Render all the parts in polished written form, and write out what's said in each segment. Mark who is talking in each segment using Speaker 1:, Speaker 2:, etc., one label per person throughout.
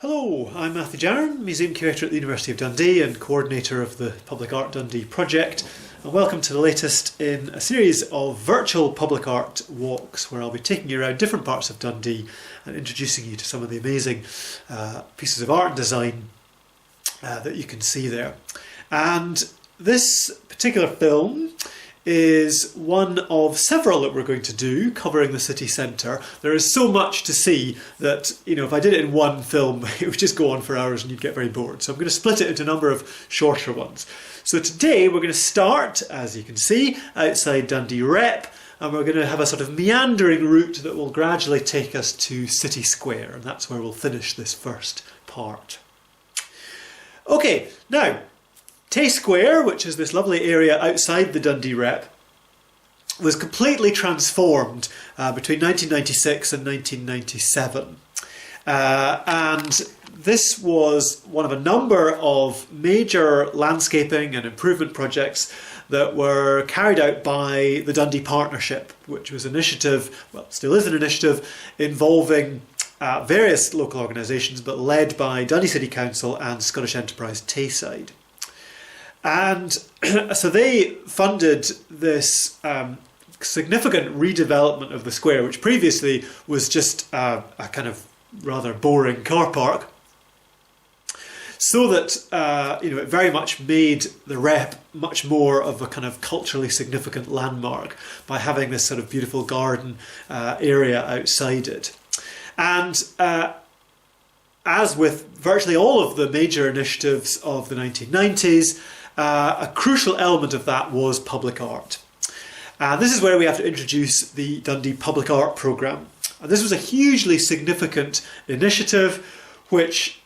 Speaker 1: Hello, I'm Matthew Jarron, Museum Curator at the University of Dundee and Coordinator of the Public Art Dundee project, and welcome to the latest in a series of virtual public art walks where I'll be taking you around different parts of Dundee and introducing you to some of the amazing pieces of art and design that you can see there. And this particular film is one of several that we're going to do covering the city centre. There is so much to see that, if I did it in one film, it would just go on for hours and you'd get very bored. So I'm going to split it into a number of shorter ones. So today we're going to start, as you can see, outside Dundee Rep, and we're going to have a sort of meandering route that will gradually take us to City Square, and that's where we'll finish this first part. Okay, now, Tay Square, which is this lovely area outside the Dundee Rep, was completely transformed between 1996 and 1997. And this was one of a number of major landscaping and improvement projects that were carried out by the Dundee Partnership, which was an initiative, well, still is an initiative, involving various local organisations, but led by Dundee City Council and Scottish Enterprise Tayside. And so they funded this significant redevelopment of the square, which previously was just a kind of rather boring car park, so that it very much made the Rep much more of a kind of culturally significant landmark by having this sort of beautiful garden area outside it. And as with virtually all of the major initiatives of the 1990s, a crucial element of that was public art. And this is where we have to introduce the Dundee Public Art Programme. And this was a hugely significant initiative which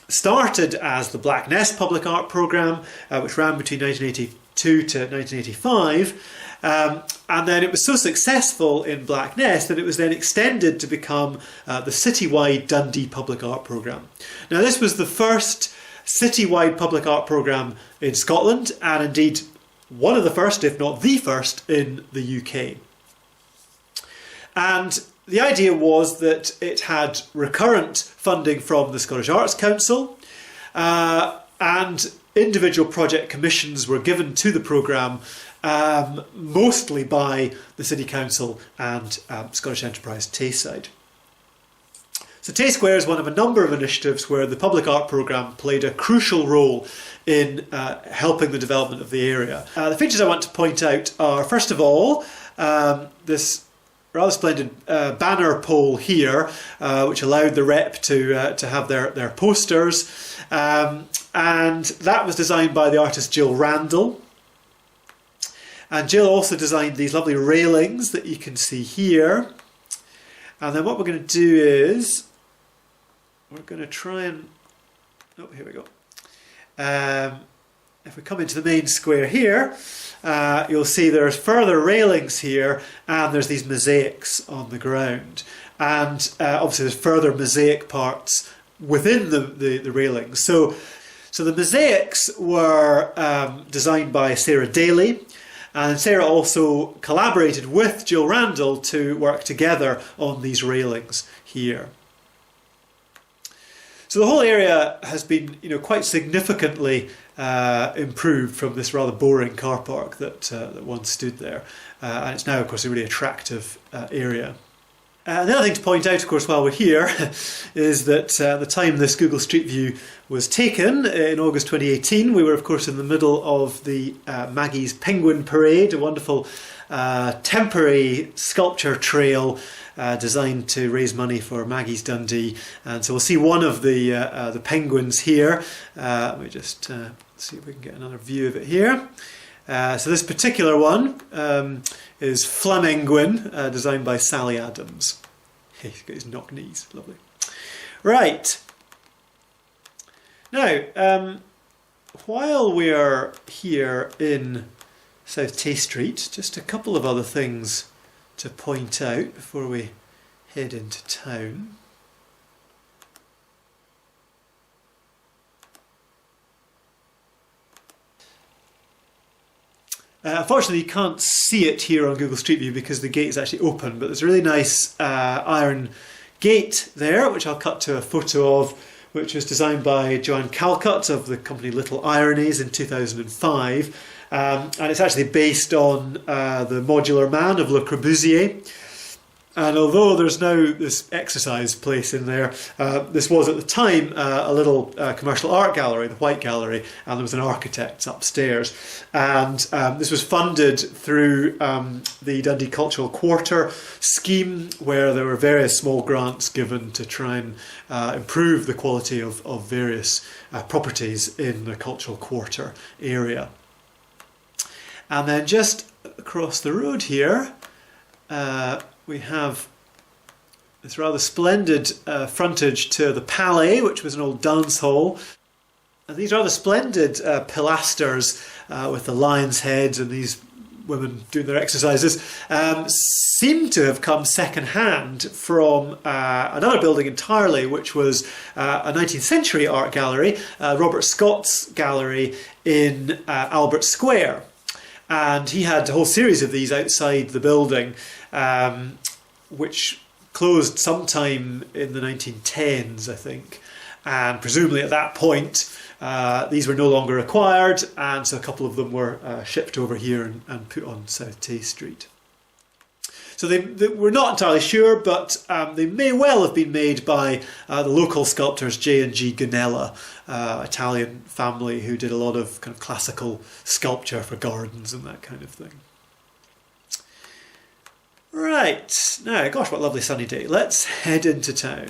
Speaker 1: started as the Black Nest Public Art Programme, which ran between 1982 to 1985. And then it was so successful in Black Nest that it was then extended to become the citywide Dundee Public Art Programme. Now, this was the first citywide public art programme in Scotland, and indeed one of the first, if not the first, in the UK. And the idea was that it had recurrent funding from the Scottish Arts Council, and individual project commissions were given to the programme, mostly by the City Council and Scottish Enterprise Tayside. So Tay Square is one of a number of initiatives where the public art programme played a crucial role in helping the development of the area. The features I want to point out are, first of all, this rather splendid banner pole here, which allowed the Rep to have their posters. And that was designed by the artist Jill Randall. And Jill also designed these lovely railings that you can see here. And then what we're going to do is, we're going to try and, oh, here we go. If we come into the main square here, you'll see there's further railings here, and there's these mosaics on the ground. And obviously there's further mosaic parts within the railings. So the mosaics were designed by Sarah Daly, and Sarah also collaborated with Jill Randall to work together on these railings here. So the whole area has been, quite significantly improved from this rather boring car park that once stood there, and it's now, of course, a really attractive area. The other thing to point out, of course, while we're here, is that at the time this Google Streetview was taken, in August 2018, we were, of course, in the middle of the Maggie's Penguin Parade, a wonderful temporary sculpture trail designed to raise money for Maggie's Dundee. And so we'll see one of the penguins here. Let me just see if we can get another view of it here. So this particular one is Flaminguin, designed by Sally Adams. He's got his knock knees, lovely. Right. Now, while we're here in South Tay Street, just a couple of other things to point out before we head into town. Unfortunately, you can't see it here on Google Street View because the gate is actually open, but there's a really nice iron gate there, which I'll cut to a photo of, which was designed by Joanne Calcutt of the company Little Ironies in 2005. And it's actually based on the Modular Man of Le Corbusier. And although there's now this exercise place in there, this was at the time a little commercial art gallery, the White Gallery, and there was an architect upstairs. And this was funded through the Dundee Cultural Quarter scheme, where there were various small grants given to try and improve the quality of various properties in the Cultural Quarter area. And then just across the road here, we have this rather splendid frontage to the Palais, which was an old dance hall. And these rather splendid pilasters with the lion's heads and these women doing their exercises seem to have come second-hand from another building entirely, which was a 19th century art gallery, Robert Scott's gallery in Albert Square. And he had a whole series of these outside the building, which closed sometime in the 1910s, I think. And presumably at that point, these were no longer required, and so a couple of them were shipped over here and put on South Tay Street. So they were not entirely sure, but they may well have been made by the local sculptors J and G Ganella, Italian family who did a lot of kind of classical sculpture for gardens and that kind of thing. Right, now, gosh, what a lovely sunny day. Let's head into town.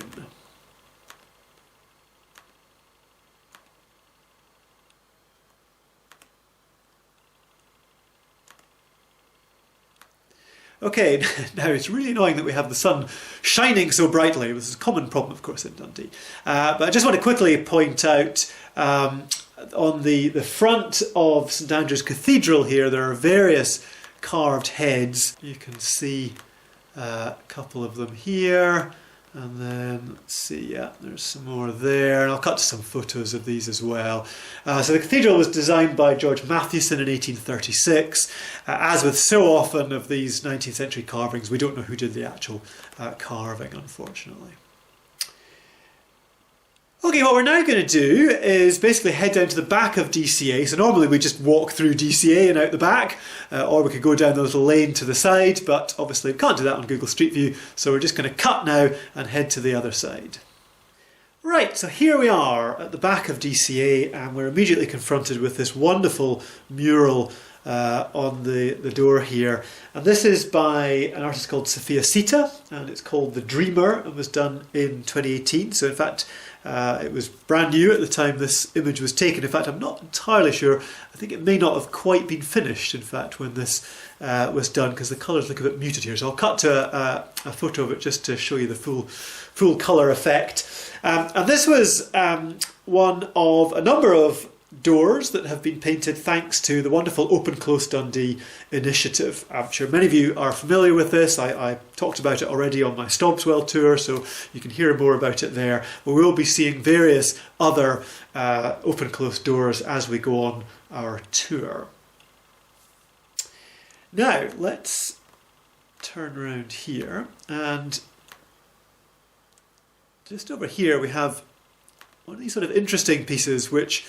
Speaker 1: Okay, now it's really annoying that we have the sun shining so brightly. This is a common problem, of course, in Dundee. But I just want to quickly point out on the front of St Andrew's Cathedral here, there are various carved heads. You can see a couple of them here. And then, let's see, yeah, there's some more there. And I'll cut to some photos of these as well. So the cathedral was designed by George Mathewson in 1836. As with so often of these 19th century carvings, we don't know who did the actual carving, unfortunately. Okay, what we're now going to do is basically head down to the back of DCA. So normally we just walk through DCA and out the back, or we could go down the little lane to the side, but obviously we can't do that on Google Streetview, so we're just going to cut now and head to the other side. Right, so here we are at the back of DCA, and we're immediately confronted with this wonderful mural on the door here. And this is by an artist called Sophia Sita, and it's called The Dreamer, and was done in 2018. So in fact, it was brand new at the time this image was taken. In fact, I'm not entirely sure. I think it may not have quite been finished, in fact, when this was done, because the colours look a bit muted here. So I'll cut to a photo of it just to show you the full colour effect. And this was one of a number of doors that have been painted thanks to the wonderful Open Close Dundee initiative. I'm sure many of you are familiar with this. I talked about it already on my Stobswell tour, so you can hear more about it there. We will be seeing various other open close doors as we go on our tour. Now let's turn around here, and just over here we have one of these sort of interesting pieces which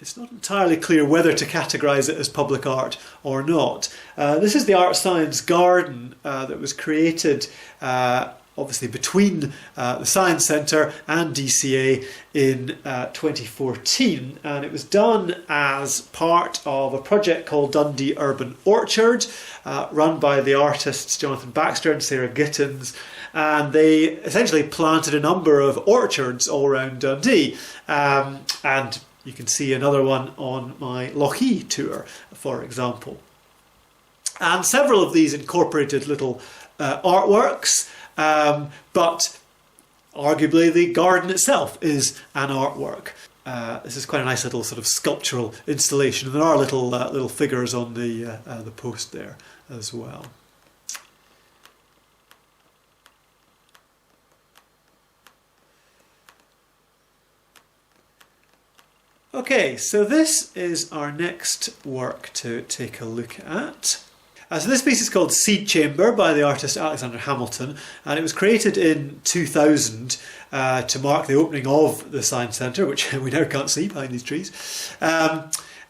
Speaker 1: it's not entirely clear whether to categorise it as public art or not. This is the Art Science Garden that was created obviously between the Science Centre and DCA in 2014, and it was done as part of a project called Dundee Urban Orchard, run by the artists Jonathan Baxter and Sarah Gittins. And they essentially planted a number of orchards all around Dundee. And you can see another one on my Lochee tour, for example. And several of these incorporated little artworks, but arguably the garden itself is an artwork. This is quite a nice little sort of sculptural installation. And there are little figures on the post there as well. Okay, so this is our next work to take a look at. So this piece is called Seed Chamber by the artist Alexander Hamilton, and it was created in 2000 to mark the opening of the Science Centre, which we now can't see behind these trees.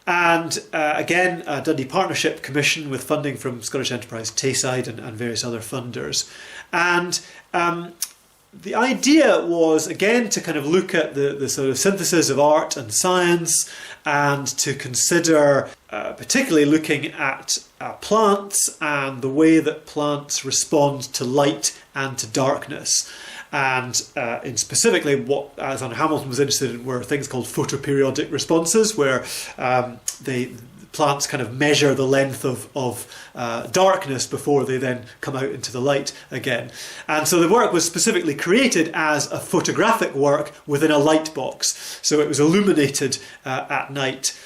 Speaker 1: Again, a Dundee Partnership commission with funding from Scottish Enterprise Tayside and various other funders. And the idea was, again, to kind of look at the sort of synthesis of art and science, and to consider particularly looking at plants and the way that plants respond to light and to darkness. And in specifically what Alexander Hamilton was interested in were things called photoperiodic responses, where plants kind of measure the length of darkness before they then come out into the light again. And so the work was specifically created as a photographic work within a light box. So it was illuminated at night.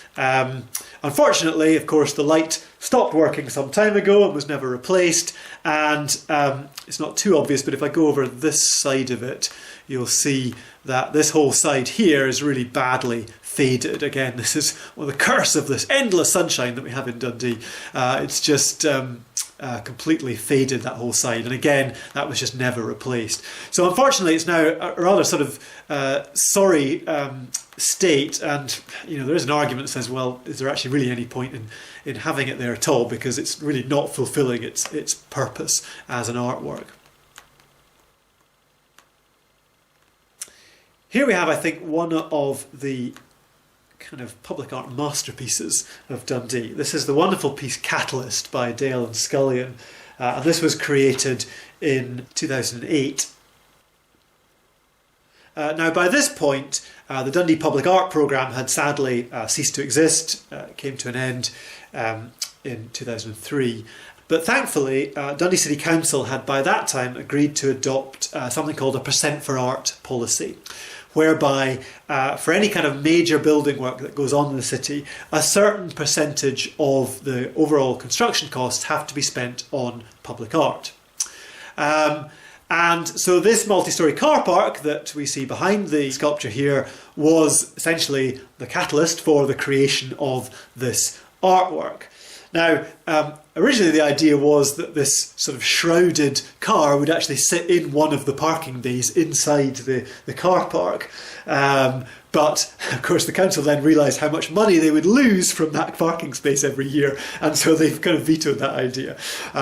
Speaker 1: Unfortunately, of course, the light stopped working some time ago and was never replaced. And it's not too obvious, but if I go over this side of it, you'll see that this whole side here is really badly faded. Again, this is the curse of this endless sunshine that we have in Dundee. It's just completely faded, that whole side, and again that was just never replaced. So unfortunately it's now a rather sort of sorry state, and there is an argument that says, well, is there actually really any point in having it there at all, because it's really not fulfilling its purpose as an artwork. Here we have, I think, one of the kind of public art masterpieces of Dundee. This is the wonderful piece Catalyst by Dale and Scullion, and this was created in 2008. Now, by this point, the Dundee Public Art Programme had sadly ceased to exist. It came to an end in 2003. But thankfully, Dundee City Council had by that time agreed to adopt something called a percent for art policy, whereby for any kind of major building work that goes on in the city, a certain percentage of the overall construction costs have to be spent on public art. And so this multi-storey car park that we see behind the sculpture here was essentially the catalyst for the creation of this artwork. Now, originally the idea was that this sort of shrouded car would actually sit in one of the parking bays inside the car park. But, of course, the council then realised how much money they would lose from that parking space every year, and so they've kind of vetoed that idea.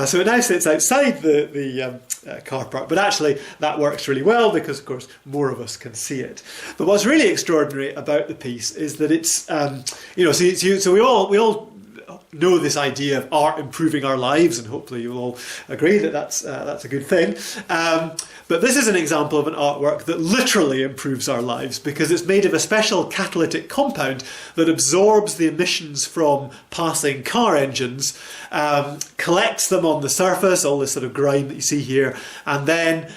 Speaker 1: So it now sits outside the car park, but actually that works really well because, of course, more of us can see it. But what's really extraordinary about the piece is that it's, so we all know this idea of art improving our lives, and hopefully you'll all agree that that's a good thing. But this is an example of an artwork that literally improves our lives, because it's made of a special catalytic compound that absorbs the emissions from passing car engines, collects them on the surface, all this sort of grime that you see here, and then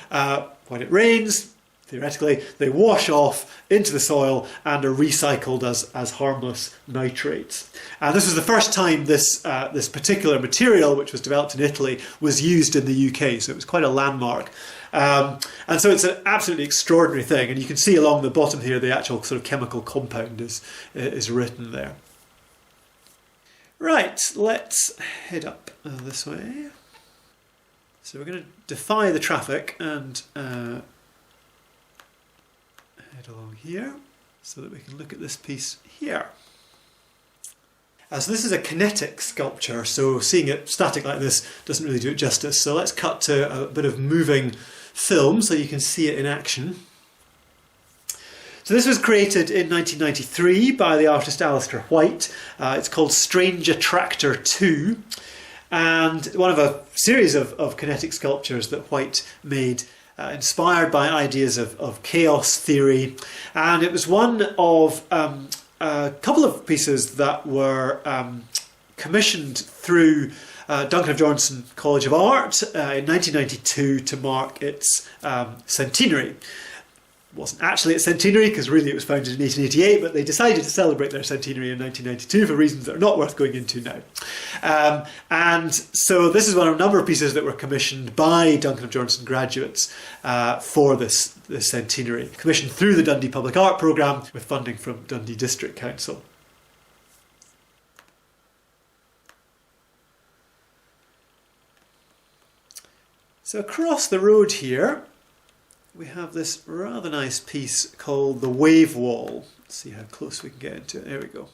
Speaker 1: when it rains, theoretically, they wash off into the soil and are recycled as harmless nitrates. And this was the first time this particular material, which was developed in Italy, was used in the UK, so it was quite a landmark. And so it's an absolutely extraordinary thing, and you can see along the bottom here the actual sort of chemical compound is written there. Right, let's head up this way. So we're going to defy the traffic and head along here so that we can look at this piece here. So this is a kinetic sculpture, so seeing it static like this doesn't really do it justice. So let's cut to a bit of moving film so you can see it in action. So this was created in 1993 by the artist Alistair White. It's called Strange Attractor 2, and one of a series of kinetic sculptures that White made inspired by ideas of chaos theory, and it was one of a couple of pieces that were commissioned through Duncan of Johnson College of Art in 1992 to mark its centenary. It wasn't actually its centenary because really it was founded in 1888, but they decided to celebrate their centenary in 1992 for reasons that are not worth going into now. And so this is one of a number of pieces that were commissioned by Duncan of Johnson graduates for this centenary, commissioned through the Dundee Public Art Programme with funding from Dundee District Council. So across the road here, we have this rather nice piece called the Wave Wall. Let's see how close we can get into it. There we go.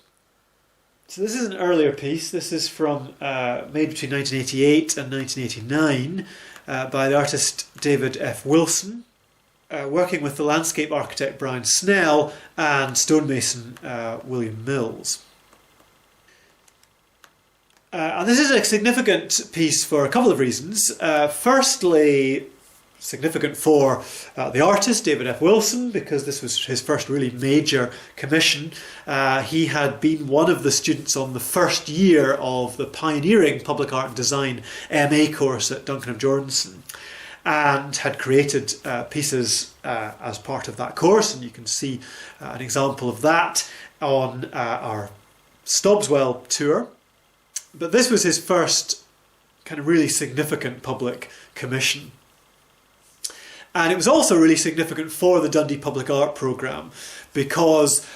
Speaker 1: So this is an earlier piece. This is from made between 1988 and 1989 by the artist David F. Wilson, working with the landscape architect Brian Snell and stonemason William Mills. And this is a significant piece for a couple of reasons. Firstly, significant for the artist, David F. Wilson, because this was his first really major commission. He had been one of the students on the first year of the pioneering Public Art and Design MA course at Duncan of Jordanson, and had created pieces as part of that course, and you can see an example of that on our Stobswell tour. But this was his first kind of really significant public commission. And it was also really significant for the Dundee Public Art Programme, because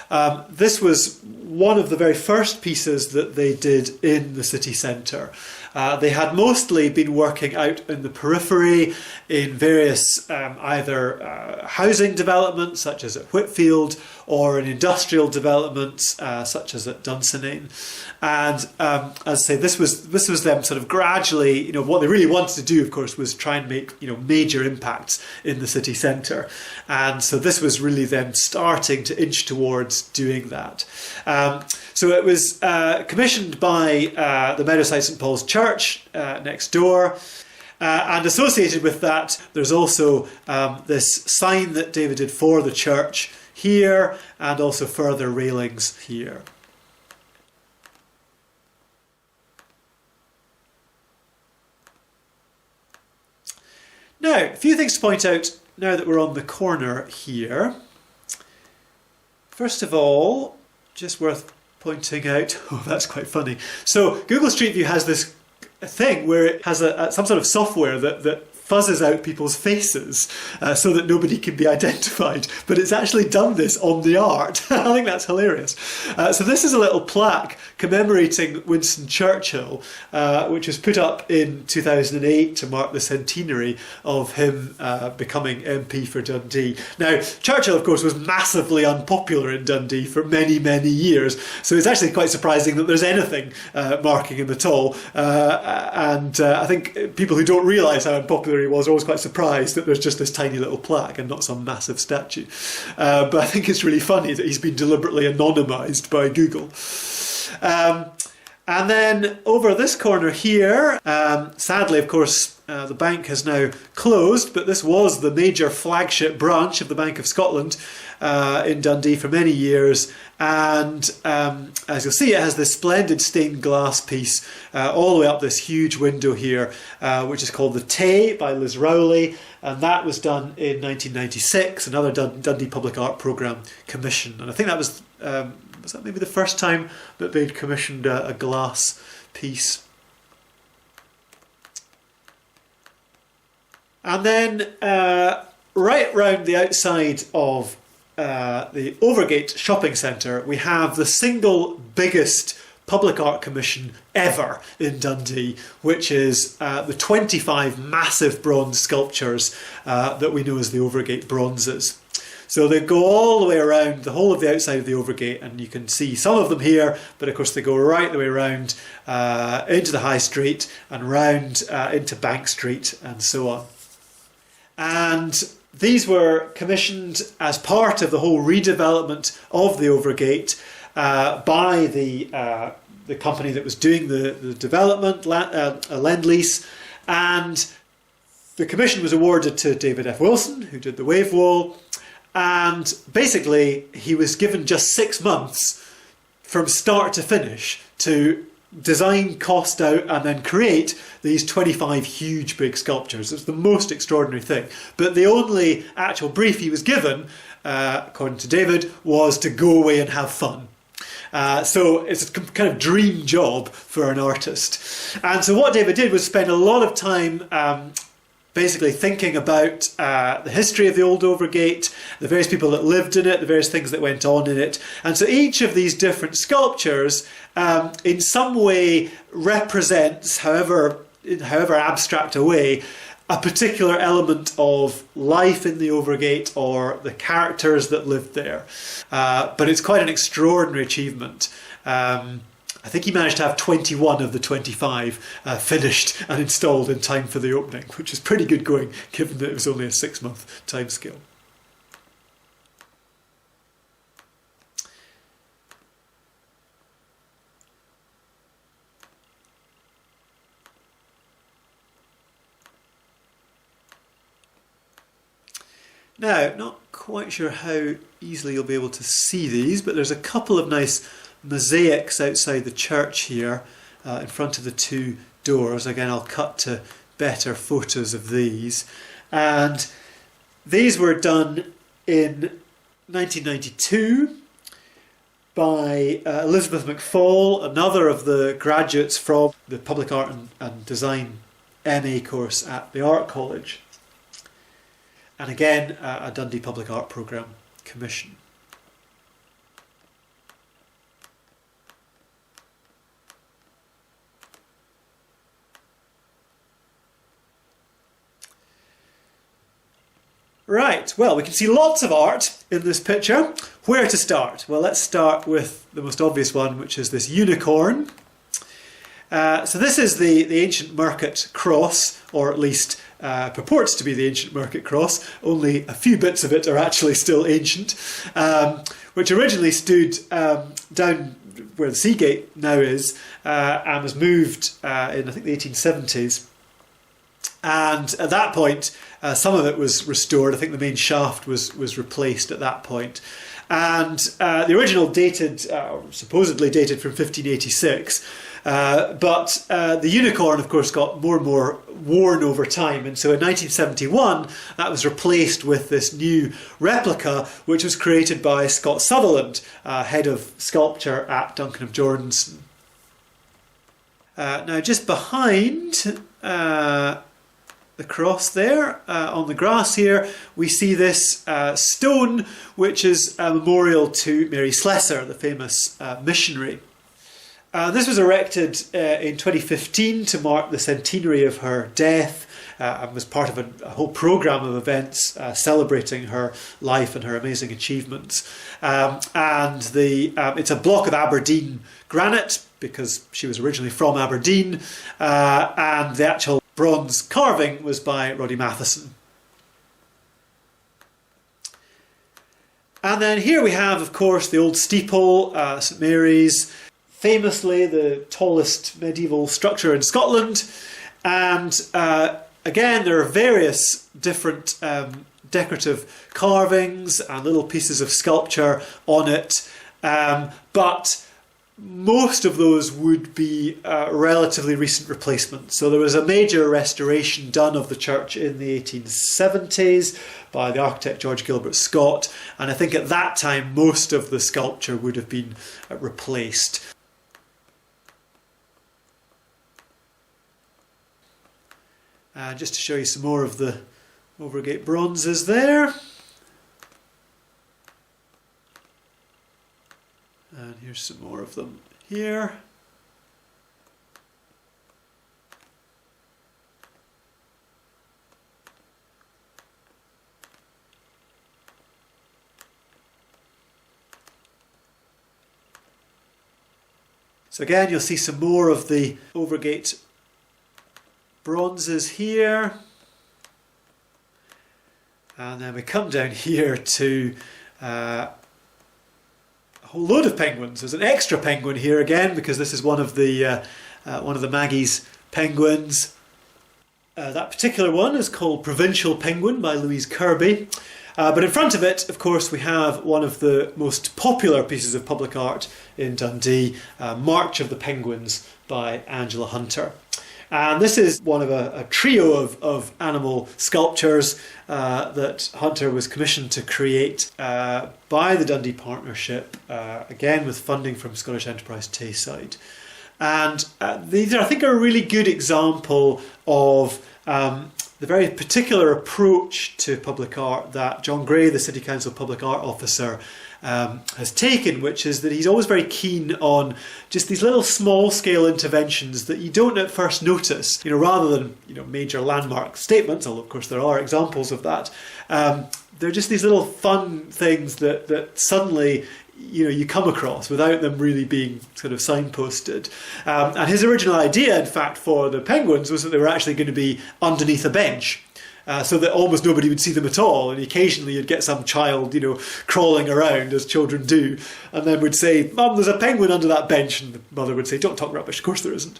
Speaker 1: this was one of the very first pieces that they did in the city centre. They had mostly been working out in the periphery in various either housing developments such as at Whitfield, or in industrial developments such as at Dunsinane. And as I say, this was them sort of gradually, what they really wanted to do, of course, was try and make major impacts in the city centre. And so this was really them starting to inch towards doing that. So it was commissioned by the Meadowside St Paul's Church next door. And associated with that, there's also this sign that David did for the church here, and also further railings here. Now, a few things to point out now that we're on the corner here. First of all, just worth pointing out, oh, that's quite funny. So Google Streetview has this thing where it has some sort of software that fuzzes out people's faces so that nobody can be identified, but it's actually done this on the art. I think that's hilarious. So this is a little plaque commemorating Winston Churchill, which was put up in 2008 to mark the centenary of him becoming MP for Dundee. Now, Churchill, of course, was massively unpopular in Dundee for many, many years, so it's actually quite surprising that there's anything marking him at all. And I think people who don't realise how unpopular he was are always quite surprised that there's just this tiny little plaque and not some massive statue. But I think it's really funny that he's been deliberately anonymised by Google. And then over this corner here, sadly, of course, the bank has now closed, but this was the major flagship branch of the Bank of Scotland in Dundee for many years. And as you'll see, it has this splendid stained glass piece all the way up this huge window here, which is called The Tay by Liz Rowley. And that was done in 1996, another Dundee Public Art Programme commission. And I think that was that maybe the first time that they'd commissioned a glass piece. And then right round the outside of the Overgate shopping centre, we have the single biggest public art commission ever in Dundee, which is the 25 massive bronze sculptures that we know as the Overgate bronzes. So they go all the way around the whole of the outside of the Overgate, and you can see some of them here, but of course they go right the way around into the High Street and round into Bank Street and so on. And these were commissioned as part of the whole redevelopment of the Overgate by the company that was doing the development, Lend-Lease, and the commission was awarded to David F. Wilson, who did the wave wall. And basically, he was given just 6 months from start to finish to design, cost out, and then create these 25 huge big sculptures. It's the most extraordinary thing. But the only actual brief he was given, according to David, was to go away and have fun. So it's a kind of dream job for an artist. And so what David did was spend a lot of time basically thinking about the history of the old Overgate, the various people that lived in it, the various things that went on in it. And so each of these different sculptures in some way represents, however abstract a way, a particular element of life in the Overgate or the characters that lived there. But it's quite an extraordinary achievement. I think he managed to have 21 of the 25 finished and installed in time for the opening, which is pretty good going, given that it was only a 6-month timescale. Now, not quite sure how easily you'll be able to see these, but there's a couple of nice mosaics outside the church here in front of the two doors. Again, I'll cut to better photos of these. And these were done in 1992 by Elizabeth McFall, another of the graduates from the Public Art and Design MA course at the Art College. And again, a Dundee Public Art Programme commission. Right, well, we can see lots of art in this picture. Where to start? Well, let's start with the most obvious one, which is this unicorn. So this is the ancient market cross, or at least purports to be the ancient market cross. Only a few bits of it are actually still ancient, which originally stood down where the Seagate now is and was moved in, I think, the 1870s. And at that point, some of it was restored. I think the main shaft was replaced at that point. And the original dated, supposedly dated from 1586. But the unicorn, of course, got more and more worn over time. And so in 1971, that was replaced with this new replica, which was created by Scott Sutherland, head of sculpture at Duncan of Jordanson. Now, just behind the cross there, on the grass here, we see this stone, which is a memorial to Mary Slessor, the famous missionary. This was erected in 2015 to mark the centenary of her death and was part of a whole programme of events celebrating her life and her amazing achievements. It's a block of Aberdeen granite, because she was originally from Aberdeen, and the actual bronze carving was by Roddy Matheson. And then here we have, of course, the old steeple, St Mary's, famously the tallest medieval structure in Scotland. And again, there are various different decorative carvings and little pieces of sculpture on it, but most of those would be relatively recent replacements. So there was a major restoration done of the church in the 1870s by the architect George Gilbert Scott, and I think at that time most of the sculpture would have been replaced. Just to show you some more of the Overgate bronzes there. And here's some more of them here. So again, you'll see some more of the Overgate bronzes here. And then we come down here to a whole load of penguins. There's an extra penguin here again, because this is one of the Maggie's penguins. That particular one is called Provincial Penguin by Louise Kirby. But in front of it, of course, we have one of the most popular pieces of public art in Dundee, March of the Penguins by Angela Hunter. And this is one of a trio of animal sculptures that Hunter was commissioned to create by the Dundee Partnership, again with funding from Scottish Enterprise Tayside. And these, I think, are a really good example of the very particular approach to public art that John Gray, the City Council Public Art Officer, has taken, which is that he's always very keen on just these little small-scale interventions that you don't at first notice, rather than major landmark statements, although of course there are examples of that. They're just these little fun things that suddenly you come across without them really being sort of signposted. And his original idea, in fact, for the penguins was that they were actually going to be underneath a bench. So that almost nobody would see them at all, and occasionally you'd get some child, crawling around as children do, and then would say, "Mum, there's a penguin under that bench," and the mother would say, "Don't talk rubbish, of course there isn't."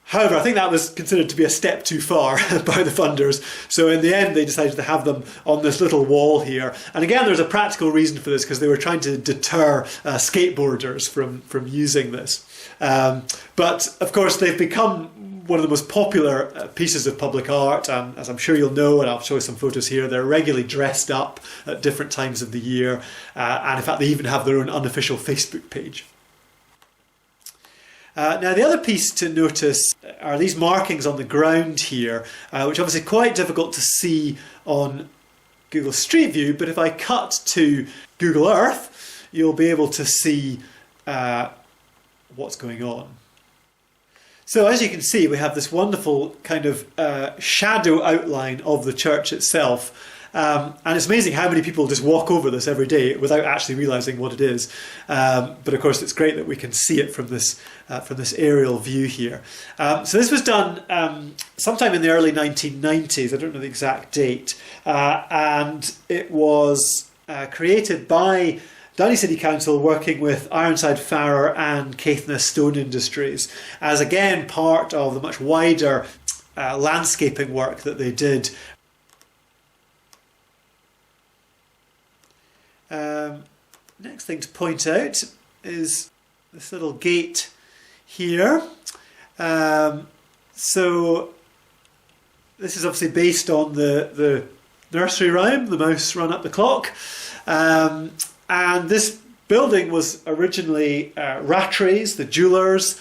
Speaker 1: However, I think that was considered to be a step too far by the funders, so in the end they decided to have them on this little wall here. And again, there's a practical reason for this, because they were trying to deter skateboarders from using this. But of course they've become one of the most popular pieces of public art, and as I'm sure you'll know, and I'll show you some photos here, they're regularly dressed up at different times of the year, and in fact they even have their own unofficial Facebook page. Now the other piece to notice are these markings on the ground here, which are obviously quite difficult to see on Google Streetview, but if I cut to Google Earth, you'll be able to see what's going on. So as you can see, we have this wonderful kind of shadow outline of the church itself. And it's amazing how many people just walk over this every day without actually realising what it is. But of course, it's great that we can see it from this aerial view here. So this was done sometime in the early 1990s. I don't know the exact date. And it was created by Dundee City Council working with Ironside Farrer and Caithness Stone Industries as again part of the much wider landscaping work that they did. Next thing to point out is this little gate here. So this is obviously based on the nursery rhyme, "The Mouse Run Up the Clock." And this building was originally Rattray's, the jewellers.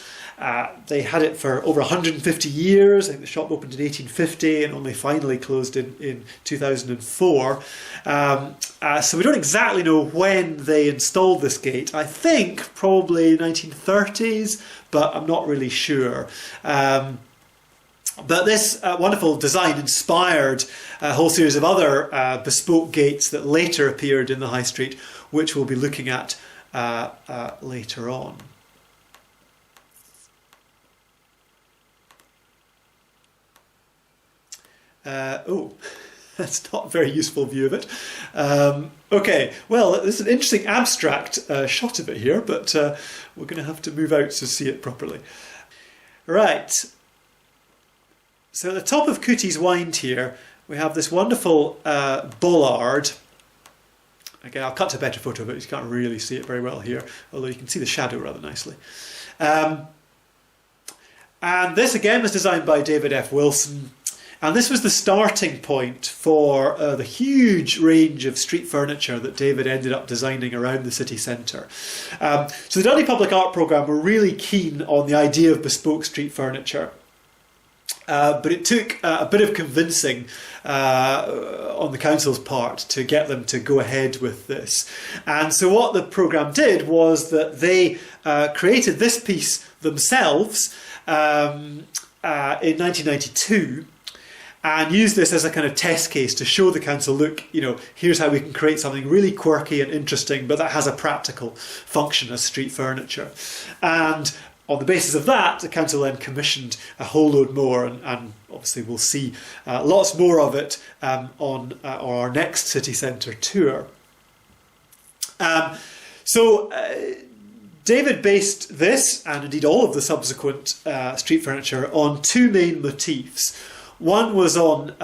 Speaker 1: They had it for over 150 years. I think the shop opened in 1850 and only finally closed in 2004. So we don't exactly know when they installed this gate. I think probably 1930s, but I'm not really sure. But this wonderful design inspired a whole series of other bespoke gates that later appeared in the High Street, which we'll be looking at later on. That's not a very useful view of it. Okay, well, there's an interesting abstract shot of it here, but we're going to have to move out to see it properly. Right. So at the top of Cooties Wynd here, we have this wonderful bollard. Again, I'll cut to a better photo of it. You can't really see it very well here, although you can see the shadow rather nicely. And this again was designed by David F. Wilson. And this was the starting point for the huge range of street furniture that David ended up designing around the city centre. So the Dundee Public Art Programme were really keen on the idea of bespoke street furniture. But it took a bit of convincing on the council's part to get them to go ahead with this. And so what the programme did was that they created this piece themselves in 1992 and used this as a kind of test case to show the council, look, here's how we can create something really quirky and interesting, but that has a practical function as street furniture. And on the basis of that, the council then commissioned a whole load more, and obviously we'll see lots more of it on our next city centre tour. David based this, and indeed all of the subsequent street furniture, on two main motifs. One was on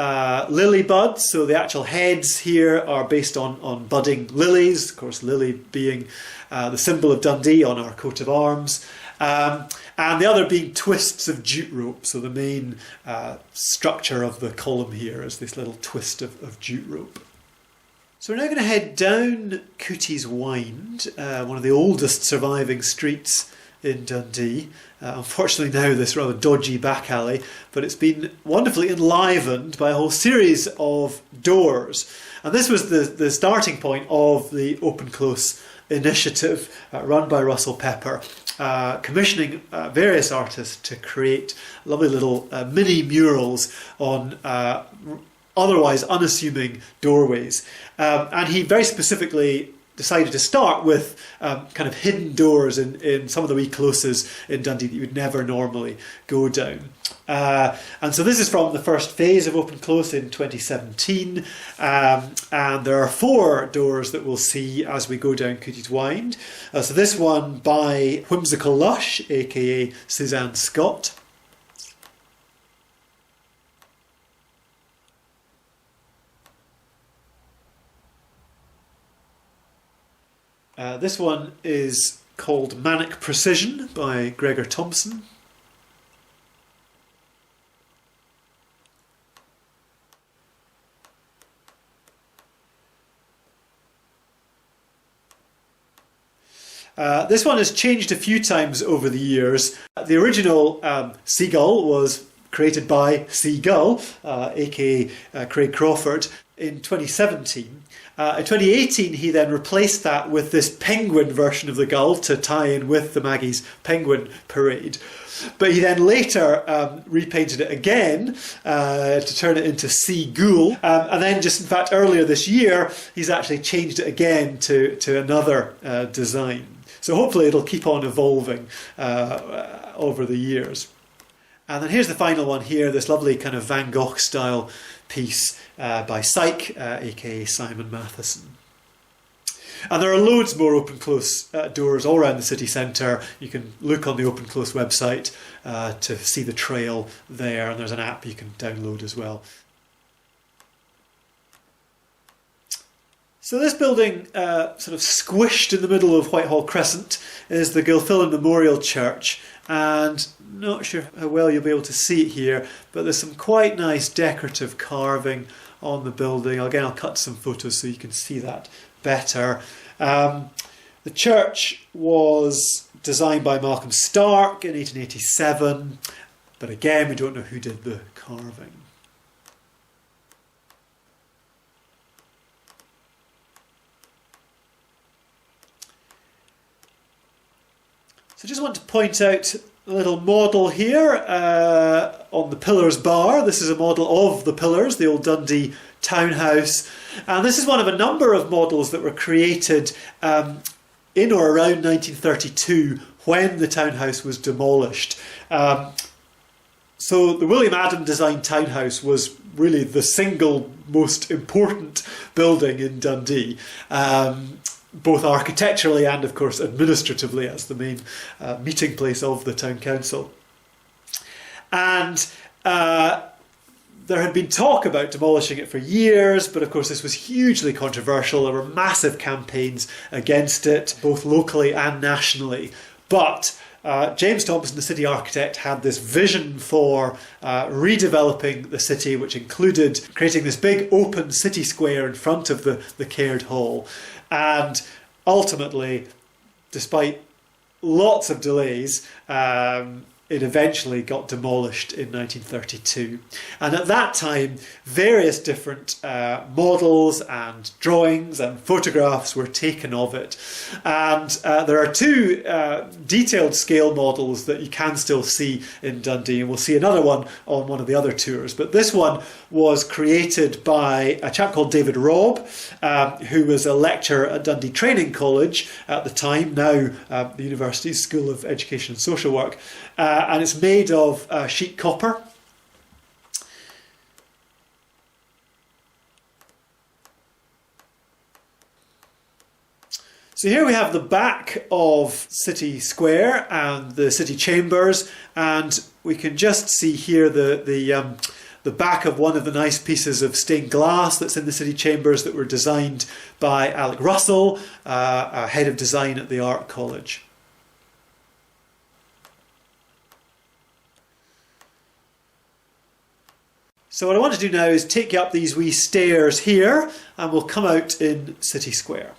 Speaker 1: lily buds, so the actual heads here are based on budding lilies, of course lily being the symbol of Dundee on our coat of arms. And the other being twists of jute rope, so the main structure of the column here is this little twist of jute rope. So we're now going to head down Cooties Wynd, one of the oldest surviving streets in Dundee. Unfortunately now this rather dodgy back alley, but it's been wonderfully enlivened by a whole series of doors. And this was the starting point of the Open Close initiative run by Russell Pepper, commissioning various artists to create lovely little mini murals on otherwise unassuming doorways. And he very specifically decided to start with kind of hidden doors in some of the wee closes in Dundee that you would never normally go down. And so this is from the first phase of Open Close in 2017, and there are 4 doors that we'll see as we go down Cooties Wynd. So this one by Whimsical Lush, aka Suzanne Scott. This one is called Manic Precision by Gregor Thompson. This one has changed a few times over the years. The original seagull was created by Seagull, aka Craig Crawford, in 2017. In 2018 he then replaced that with this penguin version of the gull to tie in with the Maggie's Penguin Parade. But he then later repainted it again to turn it into Sea Ghoul. And then just in fact earlier this year he's actually changed it again to another design. So hopefully it'll keep on evolving over the years. And then here's the final one here, this lovely kind of Van Gogh style piece by Syke, aka Simon Matheson. And there are loads more Open Close doors all around the city centre. You can look on the Open Close website to see the trail there, and there's an app you can download as well. So this building, sort of squished in the middle of Whitehall Crescent, is the Gilfillan Memorial Church, and not sure how well you'll be able to see it here, but there's some quite nice decorative carving on the building. Again, I'll cut some photos so you can see that better. The church was designed by Malcolm Stark in 1887, but again we don't know who did the carving. So I just want to point out a little model here on the Pillars bar. This is a model of the Pillars, the old Dundee townhouse. And this is one of a number of models that were created in or around 1932 when the townhouse was demolished. So the William Adam designed townhouse was really the single most important building in Dundee. Both architecturally and, of course, administratively as the main meeting place of the town council. And there had been talk about demolishing it for years, but of course this was hugely controversial. There were massive campaigns against it, both locally and nationally. But James Thompson, the city architect, had this vision for redeveloping the city, which included creating this big open city square in front of the Caird Hall. And ultimately, despite lots of delays, it eventually got demolished in 1932. And at that time, various different models and drawings and photographs were taken of it. And there are 2 detailed scale models that you can still see in Dundee, and we'll see another one on one of the other tours. But this one was created by a chap called David Robb, who was a lecturer at Dundee Training College at the time, now the University's School of Education and Social Work. And it's made of sheet copper. So here we have the back of City Square and the city chambers, and we can just see here the back of one of the nice pieces of stained glass that's in the city chambers that were designed by Alec Russell, head of design at the Art College. So what I want to do now is take you up these wee stairs here, and we'll come out in City Square.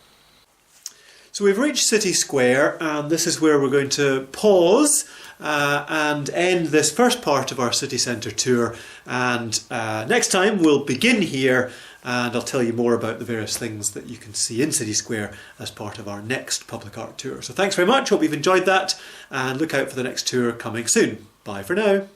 Speaker 1: So we've reached City Square, and this is where we're going to pause and end this first part of our city centre tour. And next time we'll begin here, and I'll tell you more about the various things that you can see in City Square as part of our next public art tour. So thanks very much, hope you've enjoyed that, and look out for the next tour coming soon. Bye for now.